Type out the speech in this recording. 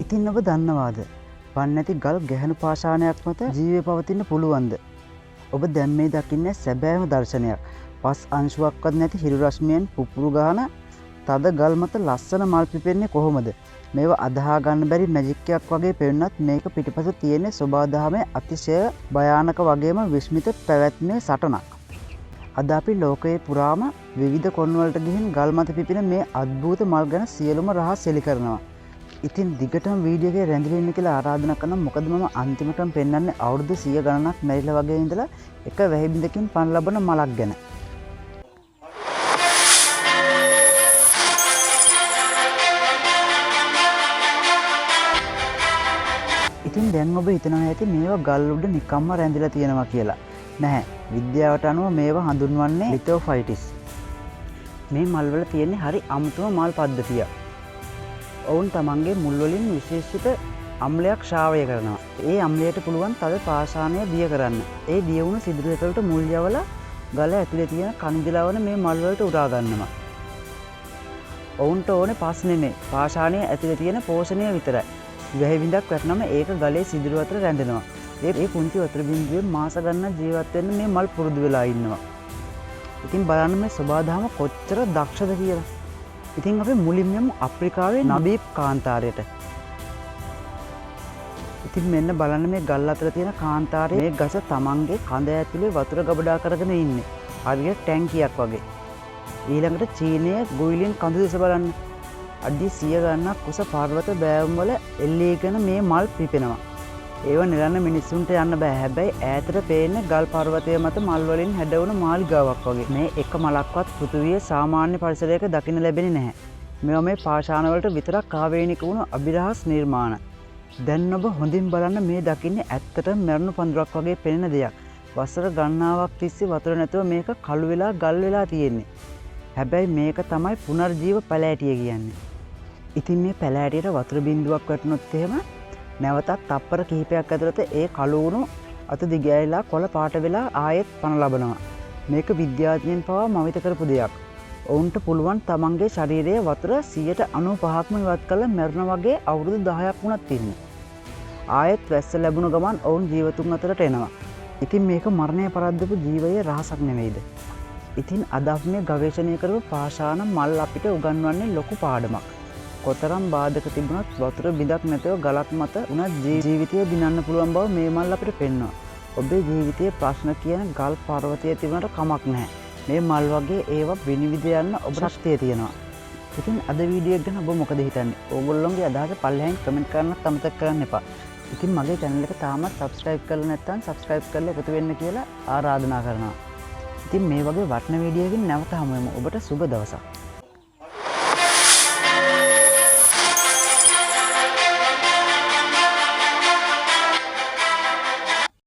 ඉතින් ඔබ දන්නවාද? පන් නැති ගල් ගැහැණු පාෂාණයක් මත ජීවය පවතින්න පුළුවන්ද? ඔබ දැන් මේ දකින්නේ සැබෑම දර්ශනයක්. පස් අංශුවක්වත් නැති හිරු රශ්මියෙන් පුපුරු ගහන තද ගල් මත ලස්සන මල් පිපෙන්නේ කොහොමද? මේවා අදහා ගන්න බැරි මැජික් එකක් වගේ පෙනුනත් මේක පිටිපස තියෙන සෝබාදහමේ අතිශය භයානක වගේම විස්මිත පැවැත්මේ සටනක්. අද අපි ලෝකයේ පුරාම විවිධ කොන් වලට ගිහින් ගල් මත පිපෙන මේ අద్భుත මල් ගැන සියලුම රහස් එලි කරනවා. ඉතින් දිගටම වීඩියෝ එකේ රැඳිලා ඉන්න කියලා ආරාධනා කරනවා. මොකද මම අන්තිමටම පෙන්වන්නේ අවුරුදු 100 ගණනක් මැරිලා වගේ ඉඳලා එක වැහි බිඳකින් පන් ලබන මලක් ගැන. ඉතින් දැන් ඔබ හිතනවා ඇති මේවා ගල් උඩ නිකම්ම රැඳිලා තියෙනවා කියලා. නැහැ. විද්‍යාවට අනුව මේවා හඳුන්වන්නේ ලිතෝෆයිටිස්. මේ මල් වල තියෙන්නේ හරි අමුතුම මල් පද්ධතියක්. ඔවුන් තමන්ගේ මුල් වලින් විශේෂිත අම්ලයක් ශ්‍රාවය කරනවා. ඒ අම්ලයට පුළුවන් තද පාෂාණය දිය කරන්න. ඒ දිය වුණු සිදුරු ඇතුළට මුල් යවලා ගල ඇතුලේ තියෙන කණිජ ලවණ මේ මල් වලට උරා ගන්නවා. ඔවුන්ට ඕනේ පස් නෙමෙයි. පාෂාණය ඇතුලේ තියෙන පෝෂණය විතරයි. වැහි බිඳක් වැටුනම ඒක ගලේ සිදුරු අතර රැඳෙනවා. ඒ පුංචි වතුර බිඳුවේ මාස ගණන් ජීවත් වෙන්න මේ මල් පුරුදු වෙලා ඉන්නවා. ඉතින් බලන්න මේ සෝබාදහම කොච්චර දක්ෂද කියලා. ඉතින් අපි මුලින්ම යමු අප්‍රිකාවේ නබීබ් කාන්තාරයට. ඉතින් මෙන්න බලන්න මේ ගල් අතර තියෙන කාන්තාරයේ මේ ගස තමන්ගේ කඳ ඇතුලේ වතුර ගබඩා කරගෙන ඉන්නේ. හරියට ටැංකියක් වගේ. ඊළඟට චීනයේ ගුයිලින් කඳු දෙස බලන්න. අඩි 100 ගණනක් උස පර්වත බෑවුම් වල එල්ලීගෙන මේ මල් පිපෙනවා. ඒව නිරන්න මිනිස්සුන්ට යන්න බෑ. හැබැයි ඈතට පේන්නේ ගල් පර්වතය මත මල් වලින් හැඩවුණු මාලිගාවක් වගේ. මේ එක මලක්වත් පෘථිවියේ සාමාන්‍ය පරිසරයක දකින්න ලැබෙන්නේ නැහැ. මේවා මේ පාෂාණ වලට විතරක් ආවේනික වුණු අභිරහස් නිර්මාණ. දැන් ඔබ හොඳින් බලන්න මේ දකින්නේ ඇත්තටම මරණු පඳුරක් වගේ පෙනෙන දෙයක්. වසර ගණනාවක් තිස්සේ වතුර නැතුව මේක කළු වෙලා ගල් වෙලා තියෙන්නේ. හැබැයි මේක තමයි පුනර්ජීව පැලෑටිය කියන්නේ. ඉතින් මේ පැලෑටියට වතුර බිඳුවක් වැටුනොත් එහෙම නැවතත් තප්පර කිහිපයක් ඇතුළත ඒ කළු වුණු අත දිගෑරිලා කොළ පාට වෙලා ආයෙත් පණ ලබනවා. මේක විද්‍යාඥයන් පවා මවිත කරපු දෙයක්. ඔවුන්ට පුළුවන් තමන්ගේ ශරීරයේ වතුර 95%ක්ම ඉවත් කරලා මරණ වගේ අවුරුදු 10ක් වුණත් ඉන්න. ආයෙත් වැස්ස ලැබුණු ගමන් ඔවුන් ජීවතුන් අතරට එනවා. ඉතින් මේක මරණය පරද්දපු ජීවයේ රහසක් නෙවෙයිද? ඉතින් අද අපි මේ ගවේෂණය කරපු පාෂාණ මල් අපිට උගන්වන්නේ ලොකු පාඩමක්. කොතරම් බාධක තිබුණත් වතුර බිඳක් නැතුව ගලක් මත උනත් ජීවිතය දිනන්න පුළුවන් බව මේ මල් අපිට පෙන්වනවා. ඔබේ ජීවිතයේ ප්‍රශ්න කියන ගල් පර්වතය තිබුණට කමක් නැහැ. මේ මල් වගේ ඒවා විනිවිද යන්න ඔබ ශක්තිය තියෙනවා. ඉතින් අද වීඩියෝ එක ගැන ඔබ මොකද හිතන්නේ? ඕගොල්ලෝගේ අදහස පල්ලෙහෙන් කමෙන්ට් කරන්නත් අමතක කරන්න එපා. ඉතින් මගේ channel එක තාමත් subscribe කරලා නැත්නම් subscribe කරලා එකතු වෙන්න කියලා ආරාධනා කරනවා. ඉතින් මේ වගේ වටින වීඩියෝ එකකින් නැවත හමු වෙමු. ඔබට සුබ දවසක්.